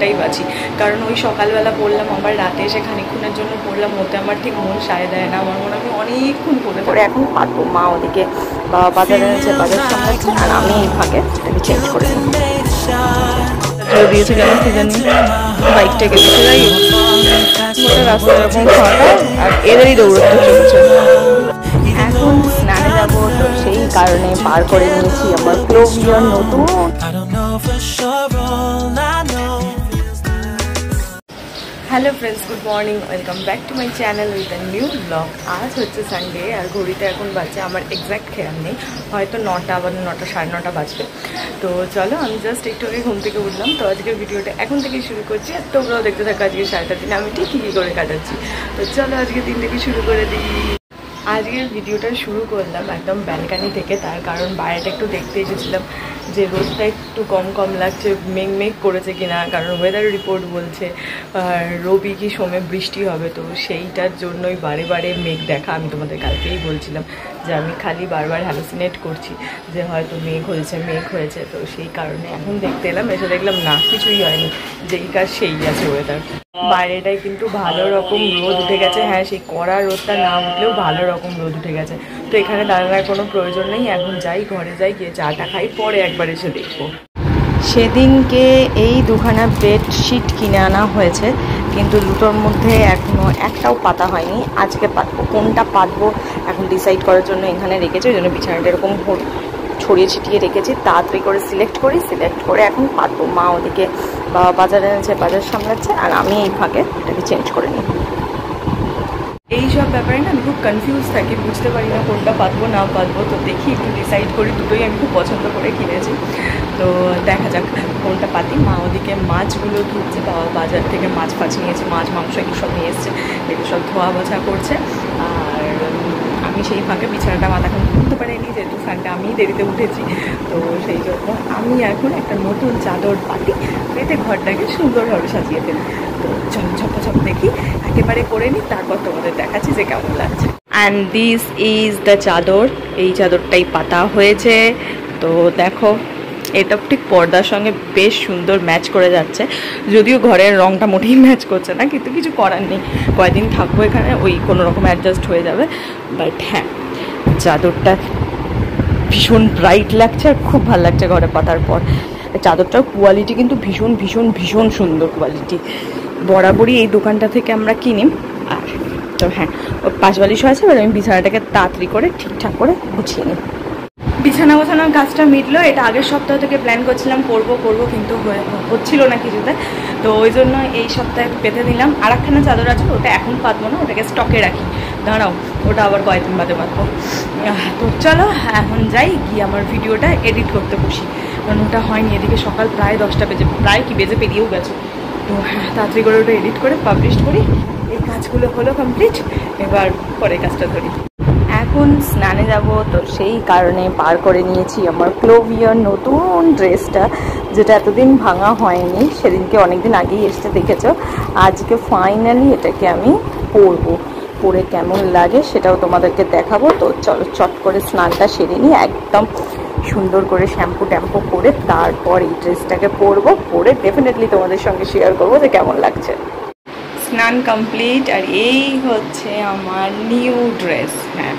এটাই বাঁচি, কারণ ওই সকালবেলা পড়লাম আবার রাতে এসে খানিকক্ষণের জন্য পড়লাম, ওতে আমার ঠিক মন সায় দেয় না। আমার মনে আমি অনেকক্ষণ পড়ে এখন পারবো। মা ওদিকে বাজারে এনেছে, বাজার সামলাচ্ছে, আর আমি এই ফাঁকে এটাকে চেঞ্জ করে নিই। দিয়েছে কেন কি জানি, বাইকটাকে দিতে যাই রাস্তা এরকম ফাঁকা, আর এদেরই দৌড়তে চলছে। এখন স্নানে যাবো, তো সেই কারণে পার করে নিয়েছি আমার ক্লোভিয়ার নতুন। Hello friends, good morning, welcome back to my channel with a new blog. আজ হচ্ছে সানডে, আর ঘড়িতে এখন বাজছে, আমার এক্স্যাক্ট খেয়াল নেই, হয়তো 9টা বা 9টা, 9:30 বাজবে। তো চলো, আমি জাস্ট একটু আগে ঘুম থেকে উঠলাম, তো আজকের ভিডিওটা এখন থেকেই শুরু করছি, আর তোমরাও দেখতে থাকো আজকে সারাটা দিন আমি ঠিক কী করে কাটাচ্ছি। তো চলো আজকের দিনটাকে শুরু করে দিই। আজকের ভিডিওটা শুরু করলাম একদম ব্যালকানি থেকে, তার কারণ বাইরেটা একটু দেখতে এসেছিলাম যে রোদটা একটু কম কম লাগছে, মেঘ করেছে কিনা, কারণ ওয়েদার রিপোর্ট বলছে রবি কি সোমে বৃষ্টি হবে, তো সেইটার জন্যই বারে বারে মেঘ দেখা। আমি তোমাদের কালকেই বলছিলাম যে আমি খালি বারবার হ্যালুসিনেট করছি যে হয়তো মেঘ হয়েছে, তো সেই কারণে এখন দেখতে এলাম, এসে দেখলাম না, কিছুই হয়নি, যেই কাজ সেই আছে ওয়েদার। বাইরেটায় কিন্তু ভালো রকম রোদ উঠে গেছে, হ্যাঁ সেই কড়া রোদটা না উঠলেও ভালো রকম রোদ উঠে গেছে। তো এখানে দাঁড়ানোর কোনো প্রয়োজন নেই, এখন যাই ঘরে যাই, গিয়ে চাটা খাই, পরে একবার এসে দেখবো। সেদিনকে এই দুখানা বেডশিট কিনে আনা হয়েছে, কিন্তু দুটোর মধ্যে এখনও একটাও পাতা হয়নি। আজকে পাতবো, কোনটা পাতবো এখন ডিসাইড করার জন্য এখানে রেখেছি, ওই জন্য বিছানাটা এরকম ছড়িয়ে ছিটিয়ে রেখেছি, তাড়াতাড়ি করে সিলেক্ট করে এখন পাতবো। মা ওদিকে বাজারে এনেছে, বাজার সামলাচ্ছে, আর আমি এই ফাঁকে এটাকে চেঞ্জ করে নিই। এইসব ব্যাপারে না আমি খুব কনফিউজ থাকি, বুঝতে পারি না কোনটা পাতবো না পাতবো, তো দেখি একটু ডিসাইড করি। দুটোই আমি খুব পছন্দ করে কিনেছি, তো দেখা যাক কোনটা পাতি। মা ওদিকে মাছগুলো ধুচ্ছে, বাবা বাজার থেকে মাছ নিয়েছে, মাছ মাংস এগুলো সব নিয়ে এসছে, এগুলো সব ধোয়া মোছা করছে। আর আমি সেই ফাঁকে বিছানাটা মাথাখান তুলতে পারিনি, যেহেতু সানডে আমি দেরিতে উঠেছি, তো সেই জন্য আমি এখন একটা নতুন চাদর পাতি এতে ঘরটাকে সুন্দরভাবে সাজিয়ে ফেলি। তো চলো ঝপাঝপ দেখি, একেবারে করে নিই, তারপর তোমাদের দেখাচ্ছি যে কেমন লাগছে। অ্যান্ড দিস ইজ দ্য চাদর, এই চাদরটাই পাতা হয়েছে। তো দেখো, এটা ঠিক পর্দার সঙ্গে বেশ সুন্দর ম্যাচ করে যাচ্ছে, যদিও ঘরের রঙটা মোটেই ম্যাচ করছে না, কিন্তু কিছু করার নেই, কয়েকদিন থাকবো এখানে, ওই কোনো রকম অ্যাডজাস্ট হয়ে যাবে। বাট হ্যাঁ, চাদরটা ভীষণ ব্রাইট লাগছে আর খুব ভালো লাগছে ঘরে পাতার পর। চাদরটার কোয়ালিটি কিন্তু ভীষণ ভীষণ ভীষণ সুন্দর কোয়ালিটি, বরাবরই এই দোকানটা থেকে আমরা কিনি। আর তো হ্যাঁ, ওর পাশবালিশও আছে, এবার আমি বিছানাটাকে তাড়াতাড়ি করে ঠিকঠাক করে গুছিয়ে নিই। বিছানা গোছানোর কাজটা মিটলো, এটা আগের সপ্তাহ থেকে প্ল্যান করছিলাম করবো কিন্তু হচ্ছিল না কিছুতে, তো ওই জন্য এই সপ্তাহে পেতে দিলাম। আর একখানা চাদর আছে, ওটা এখন পাতবো না, ওটাকে স্টকে রাখি, দাঁড়াও ওটা আবার কয়েকদিন বাদে পাতবো। তো চলো এখন যাই, গিয়ে আমার ভিডিওটা এডিট করতে বসি, কারণ ওটা হয়নি, এদিকে সকাল প্রায় 10টা বেজে, প্রায় কি বেজে পেরিয়েও গেছে। তো হ্যাঁ, তাড়াতাড়ি করে ওটা এডিট করে পাবলিশ করি, এই কাজগুলো হলো কমপ্লিট, এবার পরে কাজটা ধরি। এখন স্নানে যাব, তো সেই কারণে পার করে নিয়েছি আমার ক্লোভিয়ার নতুন ড্রেসটা, যেটা এতদিন ভাঙা হয়নি, সেদিনকে অনেকদিন আগেই এসে দেখেছো। আজকে ফাইনালি এটাকে আমি পরে কেমন লাগে সেটাও তোমাদেরকে দেখাবো। তো চলো চট করে স্নানটা সেরে নিই, একদম সুন্দর করে শ্যাম্পু ট্যাম্পু করে তারপর এই ড্রেসটাকে পরে ডেফিনেটলি তোমাদের সঙ্গে শেয়ার করবো যে কেমন লাগছে। স্নান কমপ্লিট, আর এই হচ্ছে আমার নিউ ড্রেস। হ্যাঁ,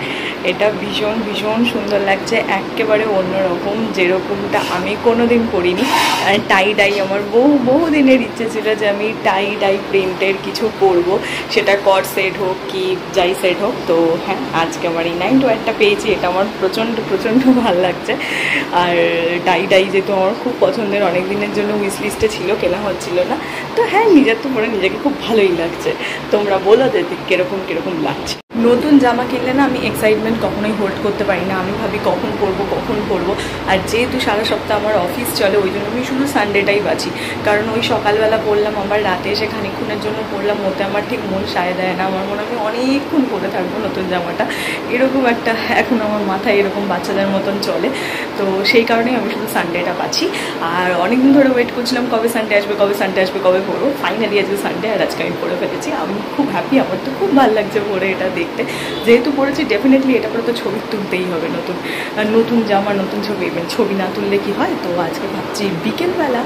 এটা ভীষণ ভীষণ সুন্দর লাগছে, একেবারে অন্যরকম, যেরকমটা আমি কোনো দিন পরিনি। আর টাই ডাই আমার বহু দিনের ইচ্ছে ছিল যে আমি টাই ডাই প্রিন্টের কিছু পরবো, সেটা কট সেট হোক কি যাই সেট হোক। তো হ্যাঁ, আজকে আমার এই 9 to 1টা পেয়েছি, এটা আমার প্রচণ্ড ভালো লাগছে। আর টাই ডাই যেহেতু আমার খুব পছন্দের, অনেক দিনের জন্য উইশ লিস্টে ছিল, কেনা হচ্ছিল না। তো হ্যাঁ, নিজের তো পরে নিজেকে খুব ভালোই লাগছে। তোমরা বলো যে কিরকম লাগছে। নতুন জামা কিনলে না আমি এক্সাইটমেন্ট কখনোই হোল্ড করতে পারি না, আমি ভাবি কখন পরবো। আর যেহেতু সারা সপ্তাহ আমার অফিস চলে, ওই জন্য আমি শুধু সানডেটাই বাঁচি, কারণ ওই সকালবেলা পড়লাম আবার রাতে এসে খানিকক্ষণের জন্য পড়লাম, ওতে আমার ঠিক মন সায় দেয় না। আমার মনে আমি অনেকক্ষণ পরে থাকবো নতুন জামাটা, এরকম একটা এখন আমার মাথায় এরকম বাচ্চাদের মতন চলে। তো সেই কারণেই আমি শুধু সানডেটা বাঁচি। আর অনেকদিন ধরে ওয়েট করছিলাম কবে সানডে আসবে, কবে পরবো। ফাইনালি আজকে সানডে, আর আজকে আমি পরে ফেলেছি। আমি খুব হ্যাপি, আমার তো খুব ভালো লাগছে পরে এটা দেখতে। যেহেতু পড়েছি ডেফিনেটলি এটা করে তো ছবি তুলতেই হবে, নতুন জামা নতুন ছবি, ছবি না তুললে কি হয়। তো আজকে ভাবছি বিকেলবেলা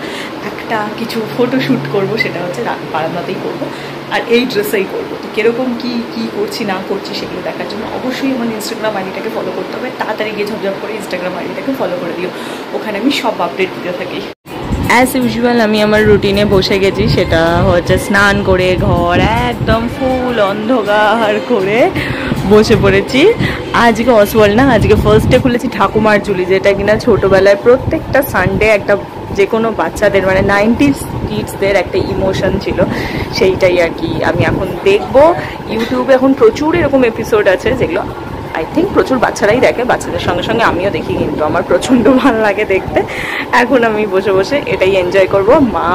একটা কিছু ফটোশ্যুট করব, সেটা হচ্ছে বারান্দাতেই করবো আর এই ড্রেসেই করবো। তো কীরকম কী করছি না করছি সেগুলো দেখার জন্য অবশ্যই আমার ইনস্টাগ্রাম আইডিটাকে ফলো করতে হবে। তাড়াতাড়ি গিয়ে ঝপঝপ করে ইনস্টাগ্রাম আইডিটাকে ফলো করে দিও, ওখানে আমি সব আপডেট দিতে থাকি। অ্যাজ ইউজুয়াল আমি আমার রুটিনে বসে গেছি, সেটা হচ্ছে স্নান করে ঘর একদম ফুল অন্ধকার করে বসে পড়েছি। আজকে অসওয়াল না, আজকে ফার্স্টে খুলেছি ঠাকুমার ঝুলি, যেটা কিনা ছোটোবেলায় প্রত্যেকটা সানডে একটা যে কোনো বাচ্চাদের মানে 90s কিডসদের একটা ইমোশন ছিল, সেইটাই আর কি আমি এখন দেখবো। ইউটিউবে এখন প্রচুর এরকম এপিসোড আছে যেগুলো আই থিঙ্ক প্রচুর বাচ্চারাই দেখে, বাচ্চাদের সঙ্গে সঙ্গে আমিও দেখি, কিন্তু আমার প্রচণ্ড ভালো লাগে দেখতে। এখন আমি বসে বসে এটাই এনজয় করব। মা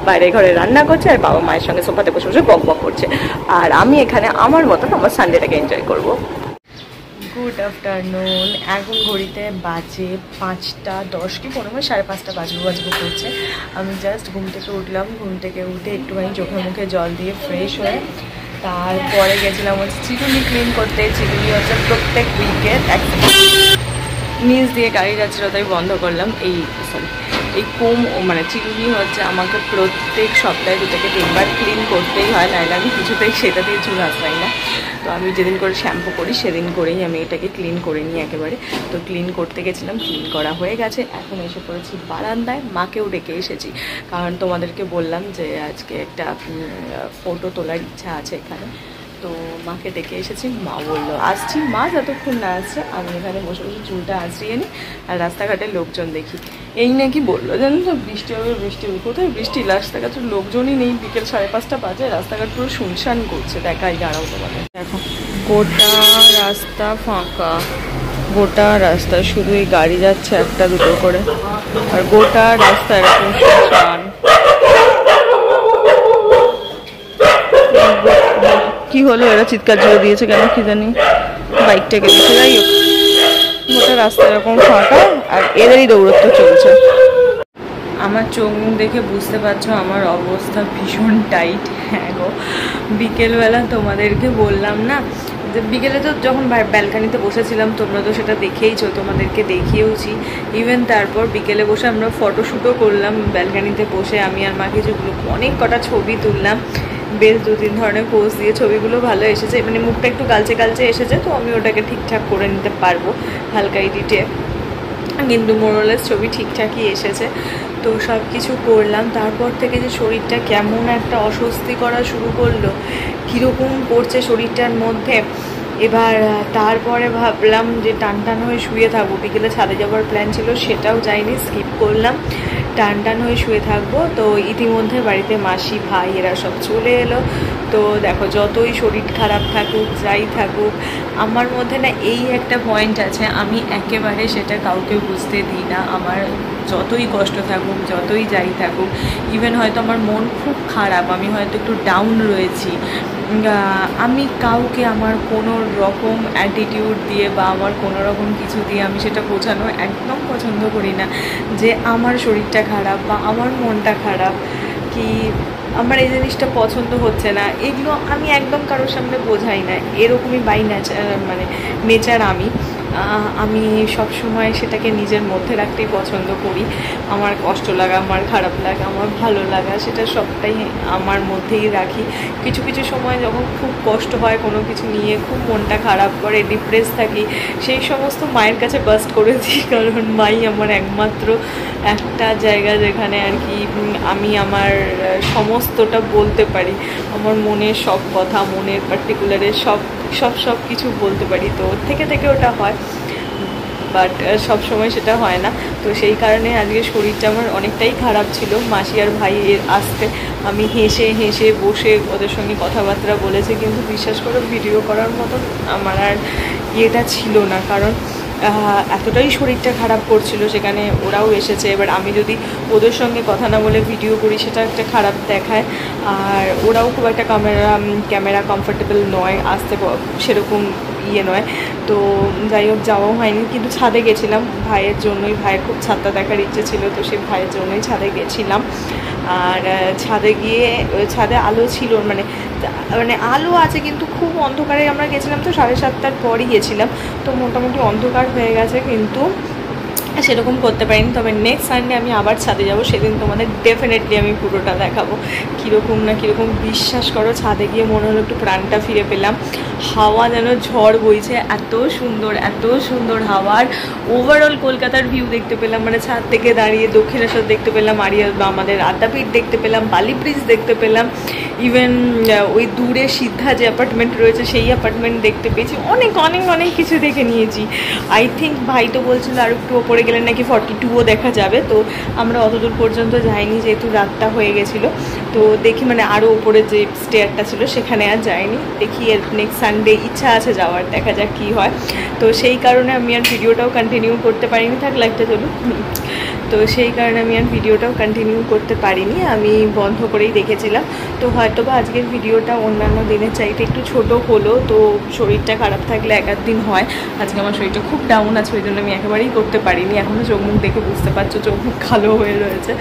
বাইরে ঘরে রান্না করছে আর বাবা মায়ের সঙ্গে সোফাতে বসে বসে বক বক করছে, আর আমি এখানে আমার মতন আমার সানডেটাকে এনজয় করব। Good afternoon. এখন ঘড়িতে বাজে 5:10 কি 15, 5:30 বাজবো করছে। আমি জাস্ট ঘুম থেকে উঠলাম, ঘুম থেকে উঠে একটুখানি চোখে মুখে জল দিয়ে ফ্রেশ হয়ে তারপরে গেছিলাম হচ্ছে চিরুনি ক্লিন করতে। চিরুনি হচ্ছে প্রত্যেক উইকের নিচ দিয়ে গাড়ি যাচ্ছিল তাই বন্ধ করলাম। এই কোম মানে চিরুনি হচ্ছে আমাকে প্রত্যেক সপ্তাহে 2 থেকে 3 বার ক্লিন করতেই হয়, নাহলে আমি কিছুতেই সেটা দিয়ে চুল আসবাই না। তো আমি যেদিন করে শ্যাম্পু করি সেদিন করেই আমি এটাকে ক্লিন করে নিই একেবারে। তো ক্লিন করতে গেছিলাম, ক্লিন করা হয়ে গেছে। এখন এসে পড়েছি বারান্দায়, মাকেও ডেকে এসেছি, কারণ তোমাদেরকে বললাম যে আজকে একটা ফটো তোলার ইচ্ছা আছে এখানে। তো মাকে ডেকে এসেছি, মা বললো আসছি। মা যতক্ষণ না আসছে আমি এখানে বসে বসে চুলটা আঁচড়িয়ে নিই আর রাস্তাঘাটে লোকজন দেখি। এই নাকি বললো জানেন তো বৃষ্টি হবে, বৃষ্টি হবে। কোথায় বৃষ্টি? রাস্তাঘাটে লোকজনই নেই, বিকেল 5:30 বাজে, রাস্তাঘাট পুরো শুনশান করছে। দেখাই দাঁড়াও তোমাদের, দেখো গোটা রাস্তা ফাঁকা, গোটা রাস্তা শুধু এই গাড়ি যাচ্ছে একটা দুটো করে, আর গোটা রাস্তা এরকম শুনশান। কি হলো, এরা চিৎকার জুড়ে দিয়েছে কেন কি জানি, বাইকটাকে দিয়েছে। যাই হোক, গোটা রাস্তা এরকম ফাঁকা আর এদেরই দৌড়ত্ব চলছে। আমার চোখ মুখ দেখে বুঝতে পারছো আমার অবস্থা ভীষণ টাইট। হ্যাঁ গো, বিকেলবেলা তোমাদেরকে বললাম না যে বিকেলে তো যখন ব্যালকানিতে বসেছিলাম তোমরা তো সেটা দেখেইছো, তোমাদেরকে দেখিয়েওছি। ইভেন তারপর বিকেলে বসে আমরা ফটোশ্যুটও করলাম ব্যালকানিতে বসে, আমি আর মা কিছু অনেক কটা ছবি তুললাম। বেশ 2-3 ধরনের পোজ দিয়ে ছবিগুলো ভালো এসেছে, মানে মুখটা একটু কালচে কালচে এসেছে, তো আমি ওটাকে ঠিকঠাক করে নিতে পারবো হালকা এডিটে, কিন্তু মোরলেস ছবি ঠিকঠাকই এসেছে। তো সব কিছু করলাম, তারপর থেকে যে শরীরটা কেমন একটা অস্বস্তি করা শুরু করলো, কীরকম করছে শরীরটার মধ্যে। এবার তারপরে ভাবলাম যে টান হয়ে শুয়ে থাকবো। বিকেলে ছাদে যাওয়ার প্ল্যান ছিল, সেটাও যাইনি, স্কিপ করলাম। টান হয়ে শুয়ে থাকবো। তো ইতিমধ্যে বাড়িতে মাসি ভাই এরা সব চলে এলো। তো দেখো, যতই শরীর খারাপ থাকুক যাই থাকুক, আমার মধ্যে না এই একটা পয়েন্ট আছে, আমি একেবারে সেটা কাউকে বুঝতে দিই না। আমার যতই কষ্ট থাকুক, যতই যাই থাকুক, ইভেন হয়তো আমার মন খুব খারাপ, আমি হয়তো একটু ডাউন রয়েছি, আমি কাউকে আমার কোনো রকম অ্যাটিটিউড দিয়ে বা আমার কোনো রকম কিছু দিয়ে আমি সেটা বোঝানো একদম পছন্দ করি না যে আমার শরীরটা খারাপ বা আমার মনটা খারাপ, কি আমার এই জিনিসটা পছন্দ হচ্ছে না, এগুলো আমি একদম কারোর সামনে বোঝাই না। এরকমই বাই নেচার, মানে নেচার আমি সব সময় সেটাকে নিজের মধ্যে রাখতেই পছন্দ করি। আমার কষ্ট লাগা, আমার খারাপ লাগা, আমার ভালো লাগা, সেটা সবটাই আমার মধ্যেই রাখি। কিছু কিছু সময় যখন খুব কষ্ট হয় কোনো কিছু নিয়ে, খুব মনটা খারাপ করে, ডিপ্রেস থাকি, সেই সমস্ত মায়ের কাছে বাস্ট করেছি, কারণ মাই আমার একমাত্র একটা জায়গা যেখানে আর কি আমি আমার সমস্তটা বলতে পারি, আমার মনের সব কথা, মনের পার্টিকুলারে সব কিছু বলতে পারি। তো ওর থেকে ওটা হয়, বাট সব সময় সেটা হয় না। তো সেই কারণে আজকে শরীরটা আমার অনেকটাই খারাপ ছিল। মাসি আর ভাই আসতে আমি হেসে বসে ওদের সঙ্গে কথাবার্তা বলেছি, কিন্তু বিশ্বাস করে ভিডিও করার মতন আমার আর ইয়েটা ছিল না, কারণ এতটাই শরীরটা খারাপ করছিল। সেখানে ওরাও এসেছে, এবার আমি যদি ওদের সঙ্গে কথা না বলে ভিডিও করি সেটা একটা খারাপ দেখায়, আর ওরাও খুব একটা ক্যামেরা কমফোর্টেবল নয়, আসতে সেরকম ইয়ে নয়। তো যাই হোক, যাওয়াও হয়নি, কিন্তু ছাদে গেছিলাম ভাইয়ের জন্যই, ভাইয়ের খুব ছাদটা দেখার ইচ্ছে ছিল, তো সেই ভাইয়ের জন্যই ছাদে গেছিলাম। আর ছাদে গিয়ে ছাদে আলো ছিল, মানে আলো আছে কিন্তু খুব অন্ধকারে আমরা গেছিলাম, তো 7:30টার পরই গেছিলাম, তো মোটামুটি অন্ধকার হয়ে গেছে, কিন্তু সেরকম করতে পারিনি। তবে নেক্সট সানডে আমি আবার ছাদে যাব, সেদিন তোমাদের ডেফিনেটলি আমি পুরোটা দেখাবো কীরকম না কীরকম। বিশ্বাস করো ছাদে গিয়ে মনে হলো একটু প্রাণটা ফিরে পেলাম, হাওয়া যেন ঝড় বইছে, এত সুন্দর হাওয়া। আর ওভারঅল কলকাতার ভিউ দেখতে পেলাম, মানে ছাদ থেকে দাঁড়িয়ে দক্ষিণেশ্বর দেখতে পেলাম, আমাদের আদ্যাপীঠ দেখতে পেলাম, বালি ব্রিজ দেখতে পেলাম, ইভেন ওই দূরে সিদ্ধা যে অ্যাপার্টমেন্ট রয়েছে সেই অ্যাপার্টমেন্ট দেখতে পেয়েছি, অনেক কিছু দেখে নিয়েছি। আই থিঙ্ক ভাই তো বলছিল আর একটু ওপরে গেলে নাকি 42ও দেখা যাবে, তো আমরা অত দূর পর্যন্ত যাইনি যেহেতু রাতটা হয়ে গেছিলো। তো দেখি, মানে আরও ওপরে যে স্টেয়ারটা ছিল সেখানে আর যাইনি, দেখি এর নেক্সট সানডে ইচ্ছা আছে যাওয়ার, দেখা যাক কী হয়। তো সেই কারণে আমি আর ভিডিওটাও কন্টিনিউ করতে পারিনি, থাক লাইটটা চলুক। তো সেই কারণে আমি আর ভিডিওটাও কন্টিনিউ করতে পারিনি, আমি বন্ধ করেই রেখেছিলাম। তো হয়তো বা আজকের ভিডিওটা অন্যান্য দিনের চাইতে একটু ছোট হলো, তো শরীরটা খারাপ থাকলে এক আধ দিন হয়, আজকে আমার শরীরটা খুব ডাউন আছে, ওই জন্য আমি একেবারেই করতে পারিনি। এখনও চোখ মুখ দেখে বুঝতে পারছো চোখ মুখ কালো হয়ে রয়েছে।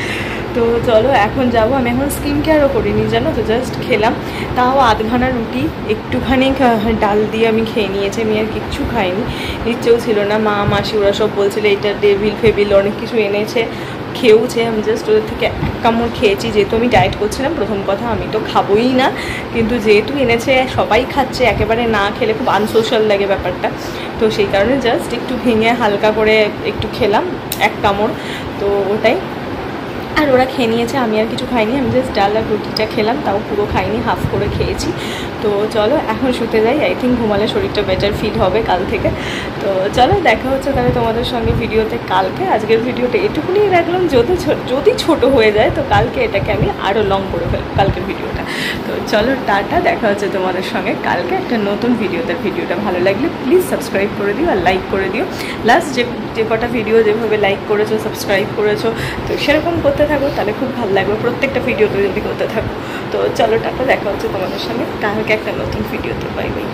তো চলো এখন যাবো, আমি এখন স্কিন কেয়ারও করিনি জানো তো, জাস্ট খেলাম, তাও আধখানা রুটি একটুখানি ডাল দিয়ে আমি খেয়ে নিয়েছি, আমি আর কিচ্ছু খাইনি, ইচ্ছেও ছিল না। মা মাসি ওরা সব বলছিল এটা ডেভিল ফেবিল অনেক কিছু এনেছে, খেয়েওছে, আমি জাস্ট ওদের থেকে এক কামড় খেয়েছি, যেহেতু আমি ডায়েট করছিলাম। প্রথম কথা আমি তো খাবোই না, কিন্তু যেহেতু এনেছে সবাই খাচ্ছে, একেবারে না খেলে খুব আনসোশাল লাগে ব্যাপারটা, তো সেই কারণে জাস্ট একটু ভেঙে হালকা করে একটু খেলাম এক কামড়, তো ওটাই। আর ওরা খেয়ে নিয়েছে, আমি আর কিছু খাইনি, আমি জাস্ট ডাল আর রুটিটা খেলাম, তাও পুরো খাইনি, হাফ করে খেয়েছি। তো চলো এখন শুতে যাই, আই থিঙ্ক ঘুমালে শরীরটা বেটার ফিল হবে কাল থেকে। তো চলো দেখা হচ্ছে তাহলে তোমাদের সঙ্গে ভিডিওতে কালকে। আজকের ভিডিওটা এটুকুনি রাখলাম, যদি ছোট হয়ে যায় তো কালকে এটাকে আমি আরও লং করে ফেলব কালকের ভিডিওটা। তো চলো টাটা, দেখা হচ্ছে তোমাদের সঙ্গে কালকে একটা নতুন ভিডিওতে। ভিডিওটা ভালো লাগলে প্লিজ সাবস্ক্রাইব করে দিও আর লাইক করে দিও। লাস্ট যে কটা ভিডিও যেভাবে লাইক করেছো, সাবস্ক্রাইব করেছো, তো সেরকম করতে থাকো, তাহলে খুব ভালো লাগবে, প্রত্যেকটা ভিডিওতে যদি করতে থাকো। তো চলো টাটা, দেখা হচ্ছে তোমাদের সঙ্গে কালকে একটা নতুন ভিডিওতে। Bye bye.